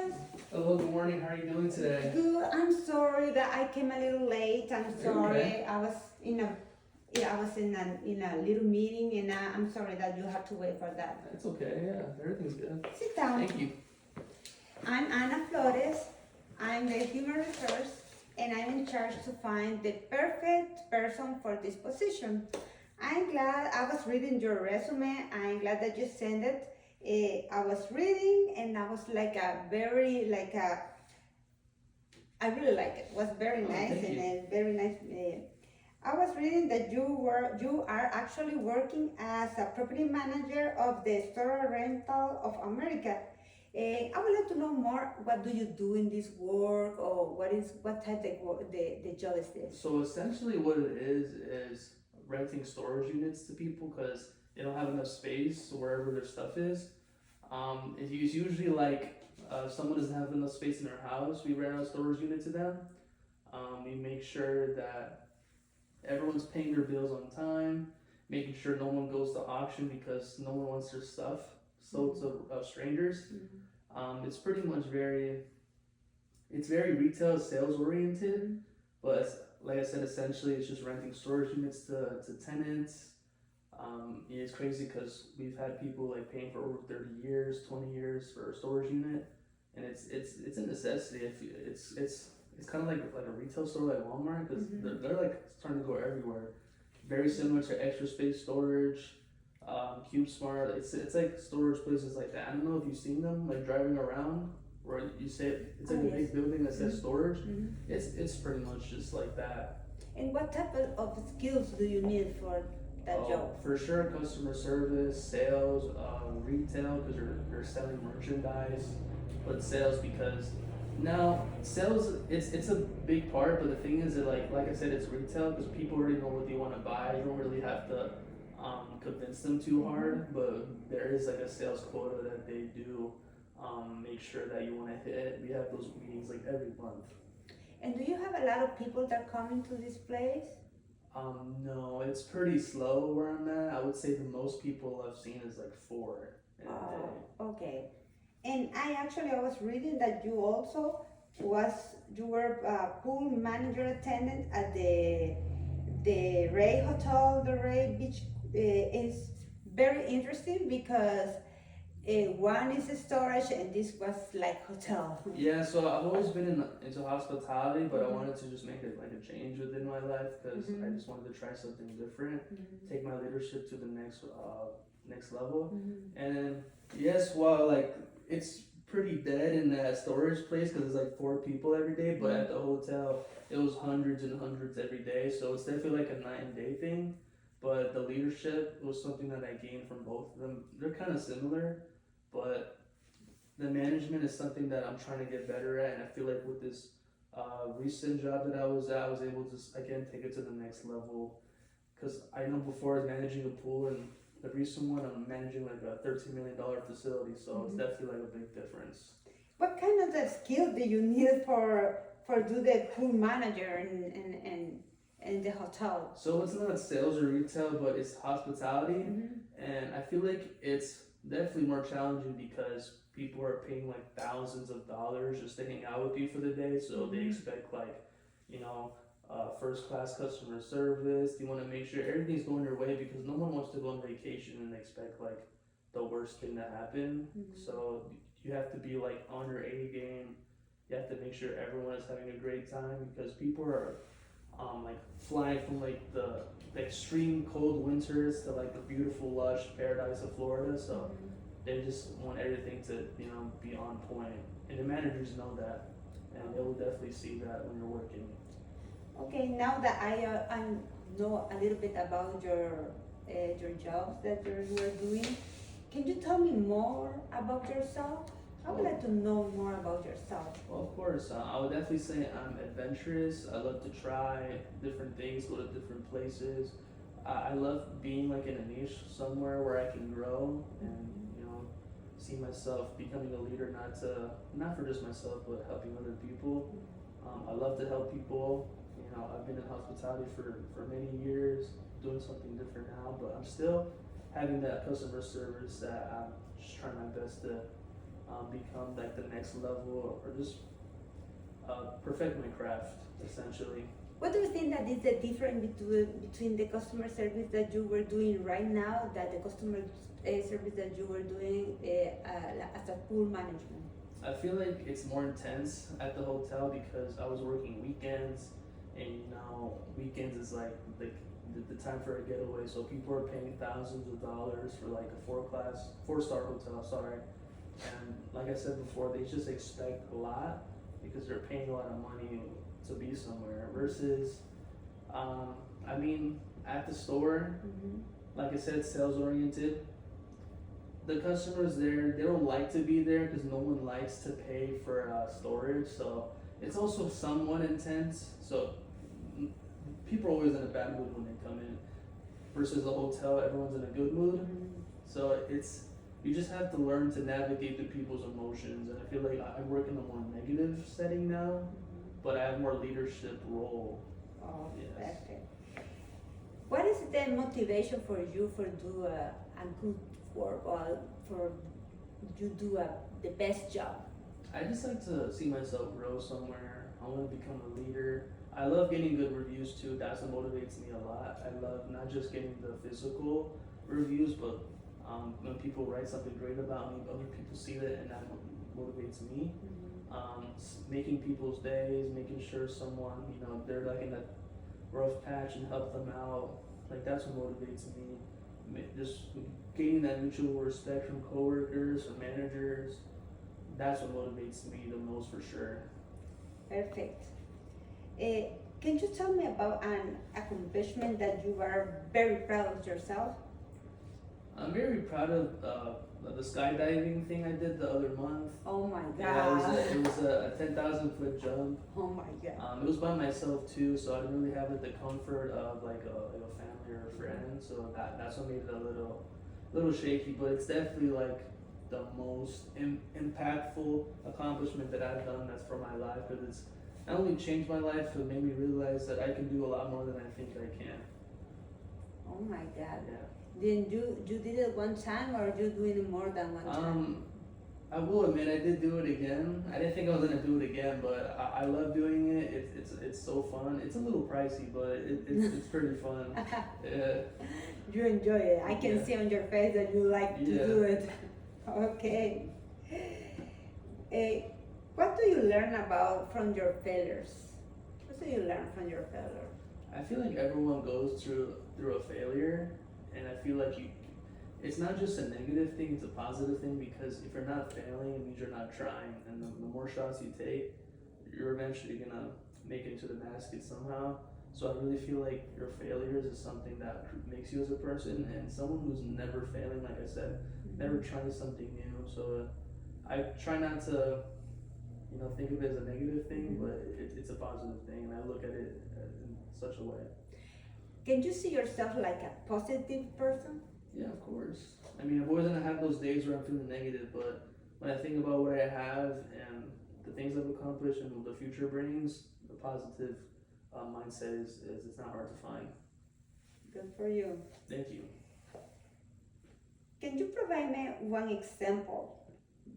Julius. Hello, good morning. How are you doing today? Good. I'm sorry that I came a little late. I'm You're sorry. okay. I was in a yeah, I was in a little meeting, and I'm sorry that you had to wait for that. It's okay. Yeah, everything's good. Sit down. Thank you. I'm Ana Flores. I'm the human resource, and I'm in charge to find the perfect person for this position. I'm glad I was reading your resume. I'm glad that you sent it. I was reading, and I was like a very like a. I really like it. It was very Oh, nice thank and you. very nice. I was reading that you are actually working as a property manager of the Store Rental of America. I would like to know more. What do you do in this work, or what type of work the job is this? So essentially, what it is renting storage units to people because they don't have enough space wherever their stuff is. It's usually like if someone doesn't have enough space in their house, we rent out a storage unit to them. We make sure that everyone's paying their bills on time, making sure no one goes to auction because no one wants their stuff sold to strangers. It's pretty much it's very retail sales oriented, but like I said, essentially it's just renting storage units to tenants. It's crazy because we've had people like paying for over 30 years, 20 years for a storage unit, and it's a necessity. It's kind of like a retail store like Walmart because they're like starting to go everywhere. Very similar to Extra Space Storage, Cube Smart. It's like storage places like that. I don't know if you've seen them like driving around where you say it's like a Yes. big building that says storage. Mhm. It's pretty much just like that. And what type of skills do you need for that job? For sure, customer service, sales, retail because you're selling merchandise, but sales because now sales it's a big part. But the thing is that like I said, it's retail because people already know what they want to buy. You don't really have to convince them too hard. But there is like a sales quota that they do make sure that you want to hit. We have those meetings like every month. And do you have a lot of people that come into this place? No, it's pretty slow where I'm at. I would say the most people I've seen is like 4 in a day. Okay. And I was reading that you were a pool manager attendant at the Ray Hotel, the Ray Beach. Is very interesting because one is a storage and this was like hotel. Yeah, so I've always been into hospitality, but I wanted to just make it like a change within my life because I just wanted to try something different, take my leadership to the next level. And then yes, while like it's pretty dead in that storage place because it's like 4 people every day, but at the hotel it was hundreds and hundreds every day, so it's definitely like a night and day thing. But the leadership was something that I gained from both of them. They're kind of similar, but the management is something that I'm trying to get better at, and I feel like with this recent job that I was at, I was able to again take it to the next level. Because I know before I was managing a pool, and the recent one I'm managing like a $13 million facility, so it's definitely like a big difference. What kind of the skill do you need for do the pool manager in the hotel? So it's not sales or retail, but it's hospitality, and I feel like it's definitely more challenging because people are paying like thousands of dollars just to hang out with you for the day, so they expect like, you know, first class customer service. You want to make sure everything's going your way because no one wants to go on vacation and expect like the worst thing to happen. So you have to be like on your A game. You have to make sure everyone is having a great time because people are like flying from like the extreme cold winters to like the beautiful lush paradise of Florida. So they just want everything to be on point, and the managers know that, and they will definitely see that when you're working. Okay, now that I know a little bit about your jobs that you are doing, can you tell me more about yourself? I would like to know more about yourself. Well, of course, I would definitely say I'm adventurous. I love to try different things, go to different places. I love being like in a niche somewhere where I can grow and see myself becoming a leader, not for just myself, but helping other people. I love to help people. I've been in hospitality for many years, doing something different now, but I'm still having that customer service that I'm just trying my best to become like the next level or just perfect my craft essentially. What do you think that is the difference between the customer service that you were doing right now that the customer service that you were doing as a pool management? I feel like it's more intense at the hotel because I was working weekends, and weekends is like the time for a getaway. So people are paying thousands of dollars for like a 4-star hotel. Sorry, and like I said before, they just expect a lot because they're paying a lot of money to be somewhere. Versus, I mean, at the store, like I said, sales oriented. The customers there, they don't like to be there because no one likes to pay for storage. So it's also somewhat intense. So people are always in a bad mood when they come in. Versus a hotel, everyone's in a good mood. So you just have to learn to navigate the people's emotions. And I feel like I work in a more negative setting now, but I have more leadership role. Oh, yes. Perfect. What is the motivation for you for do a good work or for you do the best job? I just like to see myself grow somewhere. I want to become a leader. I love getting good reviews too. That's what motivates me a lot. I love not just getting the physical reviews, but when people write something great about me, other people see that, and that motivates me. Making people's days, making sure someone, they're like in a rough patch and help them out. Like that's what motivates me. Just gaining that mutual respect from coworkers, from managers. That's what motivates me the most for sure. Perfect. Can you tell me about an accomplishment that you are very proud of yourself? I'm very proud of the skydiving thing I did the other month. Oh my God. Yeah, it was a 10,000-foot jump. Oh my God. It was by myself too, so I didn't really have the comfort of like a family or a friend. So that's what made it a little shaky. But it's definitely like the most impactful accomplishment that I've done. That's for my life because it's not only changed my life, but made me realize that I can do a lot more than I think I can. Oh my God. Yeah. Then you did it one time or you doing it more than one time? I will admit I did do it again. I didn't think I was gonna do it again, but I love doing it. It's so fun. It's a little pricey, but it's pretty fun. Yeah. You enjoy it. I can see on your face that you like to do it. Okay. What do you learn from your failures? What do you learn from your failure? I feel like everyone goes through a failure, and I feel like it's not just a negative thing, it's a positive thing, because if you're not failing, it means you're not trying, and the more shots you take, you're eventually gonna make it into the basket somehow. So I really feel like your failures is something that makes you as a person, and someone who's never failing, like I said, never trying something new. So I try not to, think of it as a negative thing, but it's a positive thing, and I look at it in such a way. Can you see yourself like a positive person? Yeah, of course. I mean, I'm always gonna have those days where I'm feeling negative, but when I think about what I have and the things I've accomplished and what the future brings, the positive mindset is it's not hard to find. Good for you. Thank you. Can you provide me one example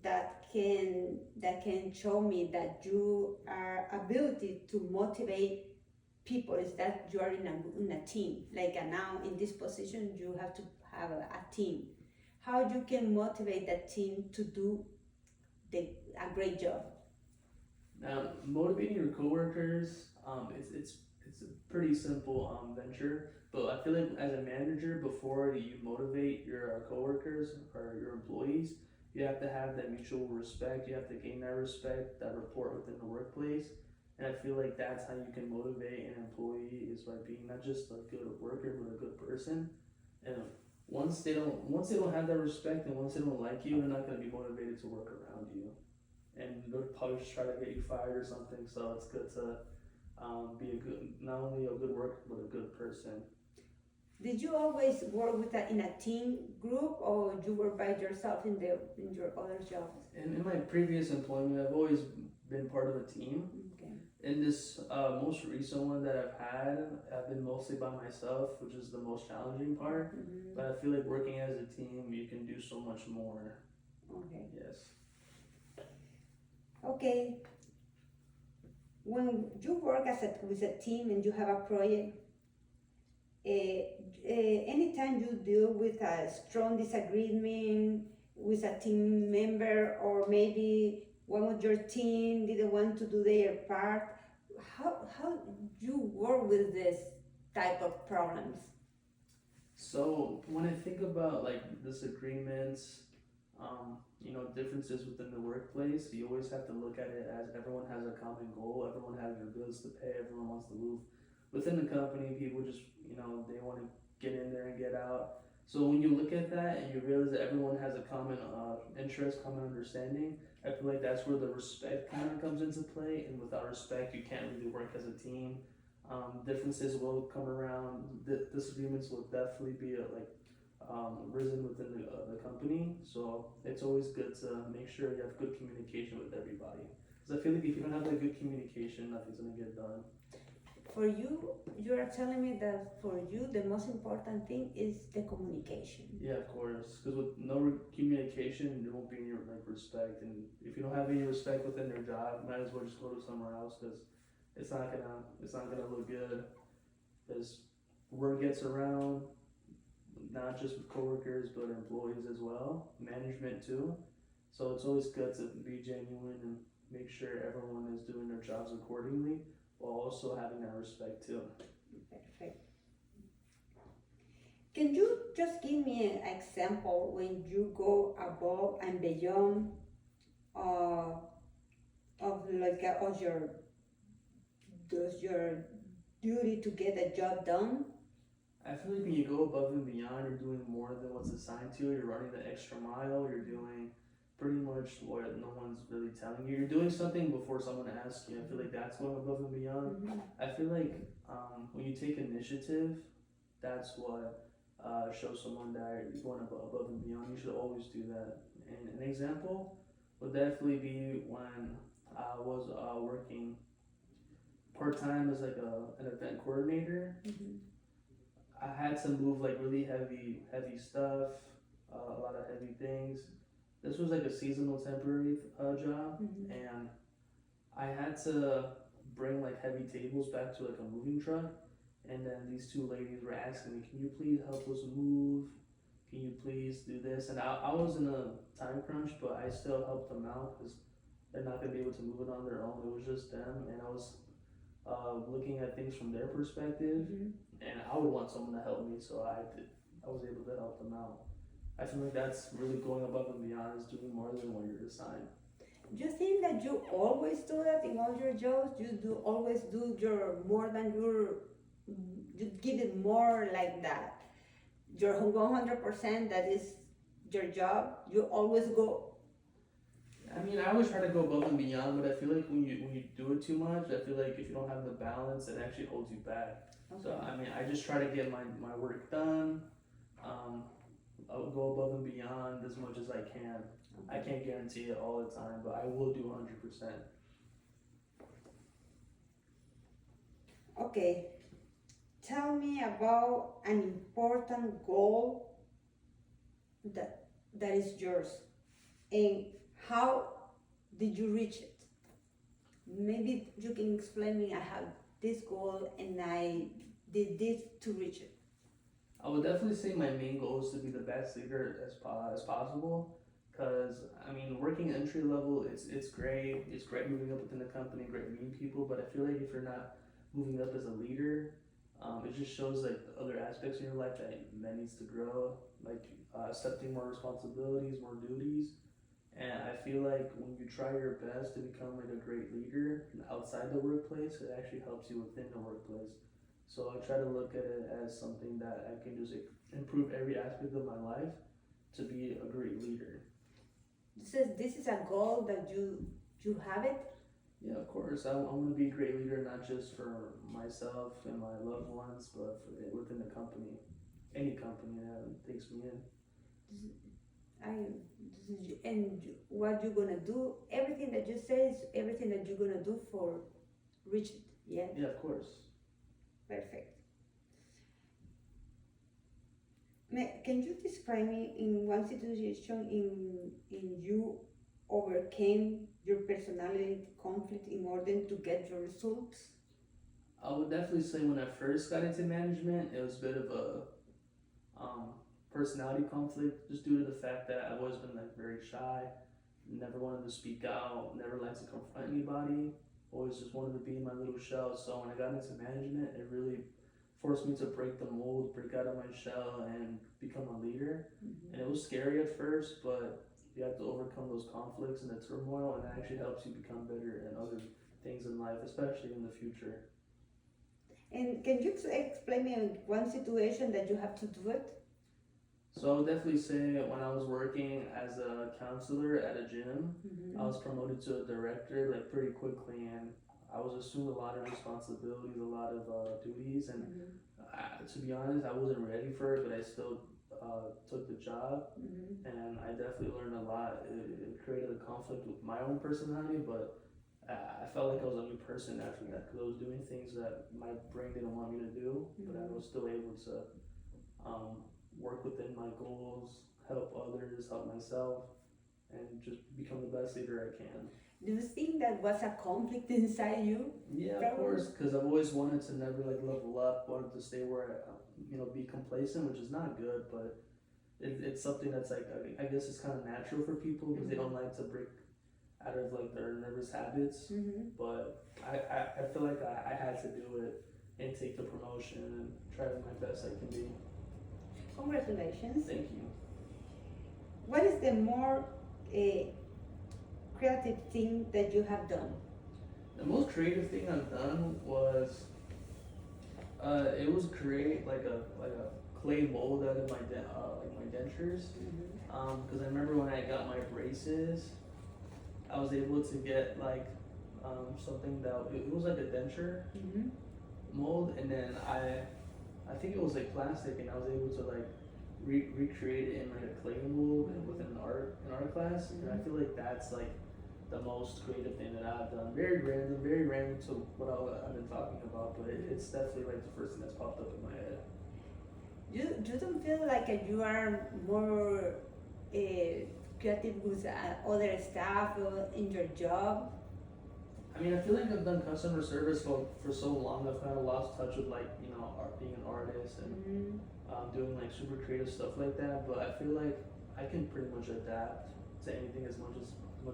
that can show me that you are ability to motivate people? Is that you are in a team? Like now in this position, you have to have a team. How you can motivate that team to do a great job? Now, motivating your coworkers, it's a pretty simple venture. But I feel like as a manager, before you motivate your coworkers or your employees, you have to have that mutual respect. You have to gain that respect, that rapport within the workplace. And I feel like that's how you can motivate an employee, is by being not just a good worker, but a good person. And once they don't have that respect, and once they don't like you, they're not going to be motivated to work around you. And they'll probably just try to get you fired or something. So it's good to be not only a good worker, but a good person. Did you always work in a team group, or you were by yourself in your other jobs? In my previous employment, I've always been part of a team. Okay. In this most recent one that I've been mostly by myself, which is the most challenging part. Mm-hmm. But I feel like working as a team, you can do so much more. Okay. Yes. Okay, when you work with a team and you have a project, anytime you deal with a strong disagreement with a team member, or maybe one of your team didn't want to do their part, how you work with this type of problems? So when I think about like disagreements, differences within the workplace, you always have to look at it as everyone has a common goal, everyone has their bills to pay, everyone wants to move within the company. People just, they want to get in there and get out. So when you look at that and you realize that everyone has a common interest, common understanding, I feel like that's where the respect kind of comes into play. And without respect, you can't really work as a team. Differences will come around. Disagreements will definitely be risen within the company. So it's always good to make sure you have good communication with everybody. Because I feel like if you don't have that good communication, nothing's gonna get done. For you, you are telling me that for you the most important thing is the communication. Yeah, of course. Because with no communication, there won't be any respect. And if you don't have any respect within your job, might as well just go to somewhere else because it's not gonna look good. Because word gets around, not just with coworkers but employees as well, management too. So it's always good to be genuine and make sure everyone is doing their jobs accordingly, while also having that respect too. Perfect. Can you just give me an example when you go above and beyond uh, of your duty to get the job done? I feel like when you go above and beyond, you're doing more than what's assigned to you. You're running the extra mile. You're doing pretty much what no one's really telling you. You're doing something before someone asks you. I feel like that's going above and beyond. Mm-hmm. I feel like when you take initiative, that's what shows someone that you're going above and beyond. You should always do that. And an example would definitely be when I was working part time as like an event coordinator. Mm-hmm. I had to move like really heavy stuff, a lot of heavy things. This was like a seasonal temporary job, Mm-hmm. and I had to bring like heavy tables back to like a moving truck. And then these two ladies were asking me, "Can you please help us move? Can you please do this?" And I was in a time crunch, but I still helped them out because they're not gonna be able to move it on their own. It was just them, and I was looking at things from their perspective, Mm-hmm. and I would want someone to help me, so I did. I was able to help them out. I feel like that's really going above and beyond, is doing more than what you're assigned. Do you think that you always do that in all your jobs? You always do your more than you give it more like that. Your 100% that is your job. You always go. I mean, I always try to go above and beyond, but I feel like when you do it too much, I feel like if you don't have the balance, it actually holds you back. Okay. So I mean, I just try to get my work done. I'll go above and beyond as much as I can. I can't guarantee it all the time, but I will do 100%. Okay. Tell me about an important goal that is yours, and how did you reach it? Maybe you can explain me. I have this goal and I did this to reach it. I would definitely say my main goal is to be the best leader as possible. Cause I mean, working entry level, it's great. It's great moving up within the company, great meeting people. But I feel like if you're not moving up as a leader, it just shows like the other aspects in your life that needs to grow, like accepting more responsibilities, more duties. And I feel like when you try your best to become like a great leader outside the workplace, it actually helps you within the workplace. So I try to look at it as something that I can just improve every aspect of my life to be a great leader. This is a goal that you have it. Yeah, of course. I want to be a great leader, not just for myself and my loved ones, but within the company, any company that takes me in. And what you're gonna do, everything that you say is everything that you're gonna do for reach it. Yeah. Yeah, of course. Perfect. Can you describe me in one situation in you overcame your personality conflict in order to get your results? I would definitely say when I first got into management, it was a bit of a personality conflict, just due to the fact that I've always been like very shy, never wanted to speak out, never liked to confront anybody, always just wanted to be in my little shell. So when I got into management, it really forced me to break the mold, break out of my shell, and become a leader. And it was scary at first, but you have to overcome those conflicts and the turmoil, and it actually helps you become better in other things in life, especially in the future. And can you explain me one situation that you have to do it? So I would definitely say when I was working as a counselor at a gym, I was promoted to a director like pretty quickly, and I was assumed a lot of responsibilities, a lot of duties, and to be honest, I wasn't ready for it, but I still took the job, and I definitely learned a lot. It created a conflict with my own personality, but I felt like I was a new person after that because I was doing things that my brain didn't want me to do, but I was still able to work within my goals, help others, help myself, and just become the best leader I can. Do you think that was a conflict inside you? Yeah, of course, because I've always wanted to never like level up, wanted to stay where be complacent, which is not good, but it's something that's like I guess it's kind of natural for people because they don't like to break out of like their nervous habits. But I feel like I had to do it and take the promotion and try my best I can be. Congratulations. Thank you. What is the more creative thing that you have done? The most creative thing I've done was it was create like a clay mold out of my dentures. Because I remember when I got my braces, I was able to get like something that it was like a denture mold, and then I think it was like plastic, and I was able to like recreate it in like a clay mold within an art class, and I feel like that's like the most creative thing that I've done. Very random to what I've been talking about, but it's definitely like the first thing that's popped up in my head. You don't feel like you are more creative with other stuff in your job? I mean, I feel like I've done customer service for so long. I've kind of lost touch with like being an artist and doing like super creative stuff like that. But I feel like I can pretty much adapt to anything as much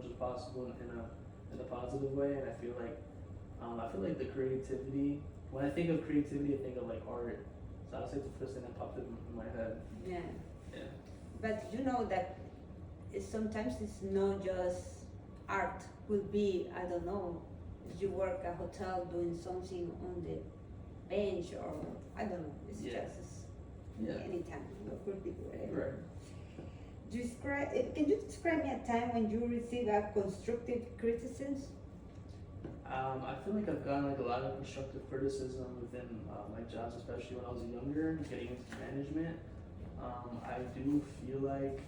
as possible in a positive way. And I feel like the creativity. When I think of creativity, I think of like art. So that's like the first thing that popped in my head. Yeah. Yeah. But you know that sometimes it's not just art. Could be, I don't know, you work at a hotel doing something on the bench, or I don't know. It's just anytime. It could be whatever. Right. Can you describe me a time when you received a constructive criticism? I feel like I've gotten like a lot of constructive criticism within my jobs, especially when I was younger, getting into management. I do feel like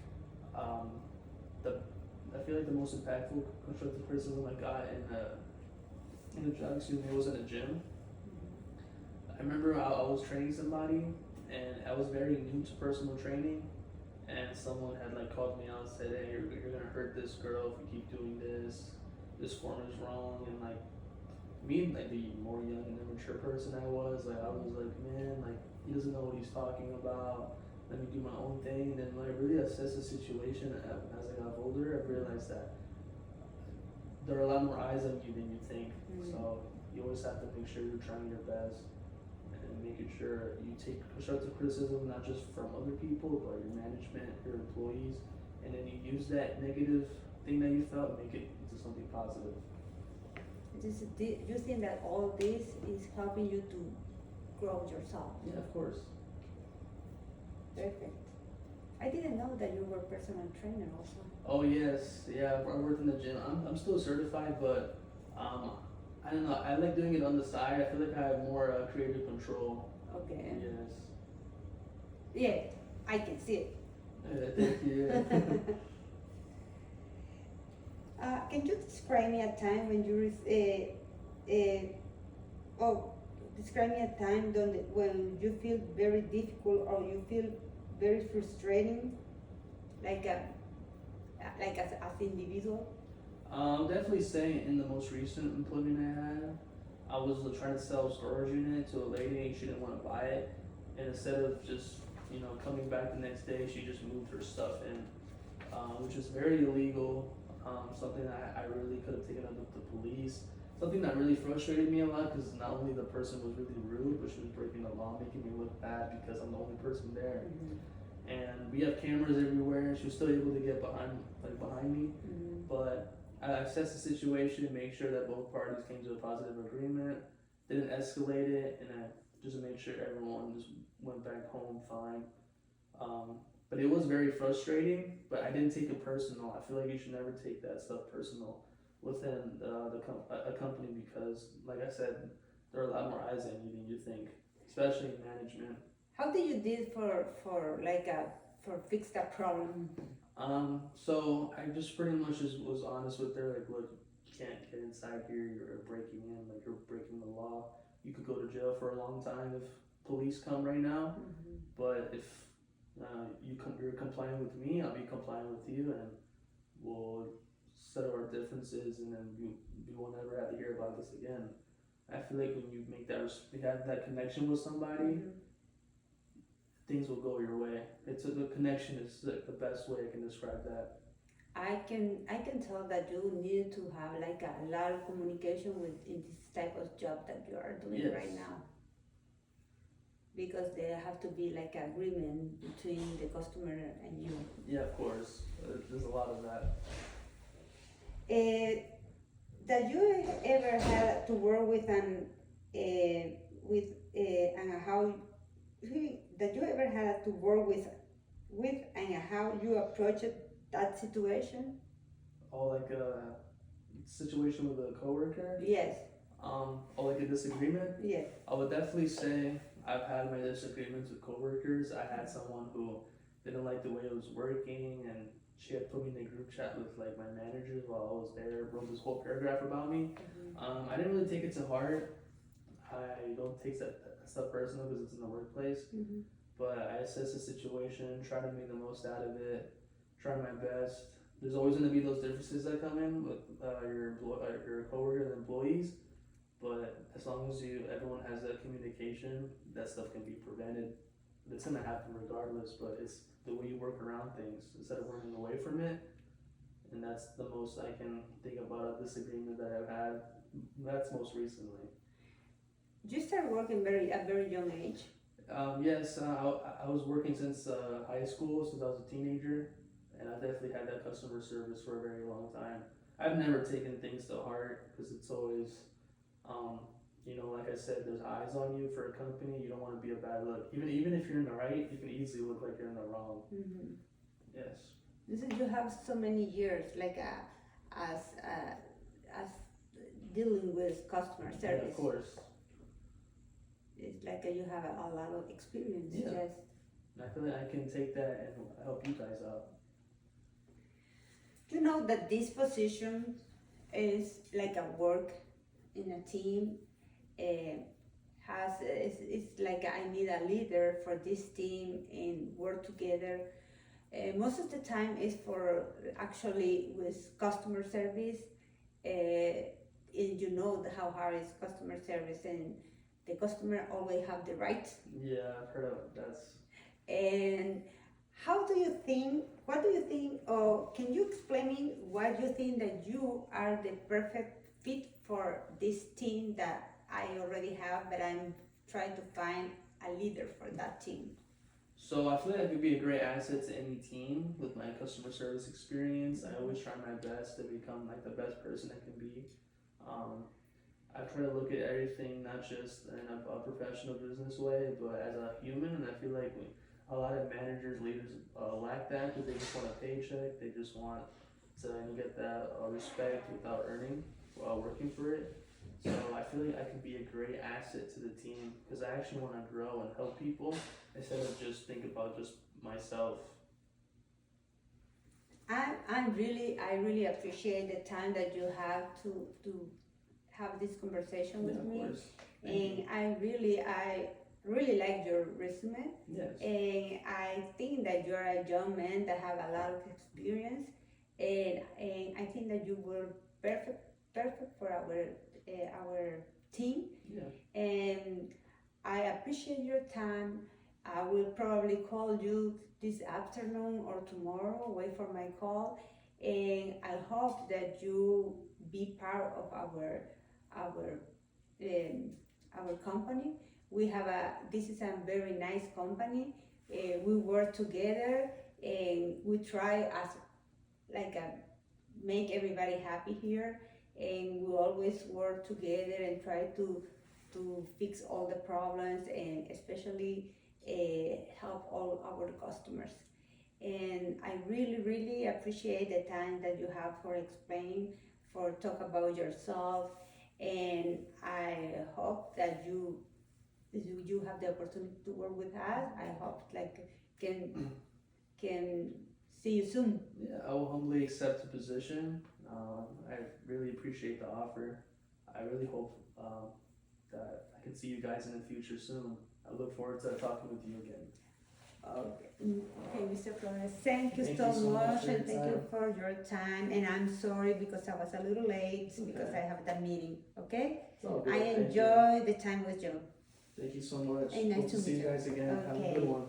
the most impactful constructive criticism I got in a job, was in a gym. I remember I was training somebody, and I was very new to personal training, and someone had like called me out and said, "Hey, you're gonna hurt this girl if you keep doing this. This form is wrong." And like me, like the more young and immature person I was like, man, like he doesn't know what he's talking about. Let me do my own thing. And then when I really assessed the situation as I got older, I realized that there are a lot more eyes on you than you think. So you always have to make sure you're trying your best and making sure you take constructive criticism not just from other people, but your management, your employees, and then you use that negative thing that you felt and make it into something positive. You think that all this is helping you to grow yourself? Yeah, of course. Perfect. I didn't know that you were a personal trainer also. Oh yes, yeah. I worked in the gym. I'm still certified, but I don't know. I like doing it on the side. I feel like I have more creative control. Okay. Yes. Yeah, I can see it. Thank you. Can you describe me a time when you describe me a time when you feel very difficult or you feel very frustrating, like as individual? Definitely say in the most recent employment I had, I was trying to sell a storage unit to a lady and she didn't want to buy it. And instead of just, coming back the next day, she just moved her stuff in, which is very illegal. Something that I really could have taken up with the police. Something that really frustrated me a lot because not only the person was really rude, but she was breaking the law, making me look bad because I'm the only person there. And we have cameras everywhere. She was still able to get behind me, but I assessed the situation, make sure that both parties came to a positive agreement, didn't escalate it, and I just made sure everyone just went back home fine. But it was very frustrating, but I didn't take it personal. I feel like you should never take that stuff personal within a company because, like I said, there are a lot more eyes on you than you think, especially in management. How did you did for fix that problem? So I just pretty much just was honest with her, like, look, you can't get inside here, you're breaking in, like, you're breaking the law. You could go to jail for a long time if police come right now, but if you're complying with me, I'll be complying with you, and we'll settle our differences, and then we won't ever have to hear about this again. I feel like when you you have that connection with somebody, things will go your way. The connection is the best way I can describe that. I can tell that you need to have like a lot of communication with in this type of job that you are doing right now, because there have to be like agreement between the customer and you. Yeah, of course. There's a lot of that. That you ever had to work with and how that you ever had to work with and how you approached that situation? Oh, like a situation with a coworker? Yes. Or like a disagreement? Yes. I would definitely say I've had my disagreements with coworkers. I had someone who didn't like the way I was working, and she had put me in a group chat with like my managers while I was there, wrote this whole paragraph about me. I didn't really take it to heart. I don't take that stuff personal because it's in the workplace. But I assess the situation, try to make the most out of it, try my best. There's always going to be those differences that come in with your coworkers and employees. But as long as everyone has that communication, that stuff can be prevented. It's gonna happen regardless, but it's the way you work around things instead of running away from it. And that's the most I can think about a disagreement that I've had. That's most recently. You started working at very young age. Yes, I was working since high school, since I was a teenager, and I definitely had that customer service for a very long time. I've never taken things to heart because it's always, like I said, there's eyes on you for a company. You don't want to be a bad look. Even if you're in the right, you can easily look like you're in the wrong. Yes. Listen, you have so many years, like as dealing with customer service. Yeah, of course. It's like you have a lot of experience. Yeah. Yes. I feel like I can take that and help you guys out. You know that this position is like a work in a team. It's like I need a leader for this team and work together. Most of the time is for actually with customer service. And you know how hard is customer service, and the customer always have the right. Yeah, I've heard of that. And what do you think, or can you explain me why you think that you are the perfect fit for this team that I already have, but I'm trying to find a leader for that team? So I feel like I could be a great asset to any team with my customer service experience. I always try my best to become like the best person I can be. I try to look at everything not just in a professional business way, but as a human, and I feel like a lot of managers, leaders lack that because they just want a paycheck. They just want to get that respect without earning while working for it. So I feel like I could be a great asset to the team because I actually want to grow and help people instead of just think about just myself. I really appreciate the time that you have to have this conversation with me. And I really like your resume. Yes. And I think that you're a young man that have a lot of experience, and I think that you were perfect for our team, Yeah. and I appreciate your time. I will probably call you this afternoon or tomorrow. Wait for my call, and I hope that you be part of our um, our company. We have a this is a very nice company. We work together and we try as like a make everybody happy here, and we always work together and try to fix all the problems and especially help all our customers. And I really appreciate the time that you have for explain, for talk about yourself, and I hope that you have the opportunity to work with us. I hope like can see you soon. Yeah, I will humbly accept the position. I really appreciate the offer. I really hope that I can see you guys in the future soon. I look forward to talking with you again. Okay, Mr. Flores, thank you Thank so you so much much, for your and thank you time. for your time. And I'm sorry because I was a little late because Okay. I have that meeting. Okay, It's all good. I Thank you. enjoy the time with you. Thank you so much. Hey, nice Hope to to see meet you you. guys again. Have a Okay. good one.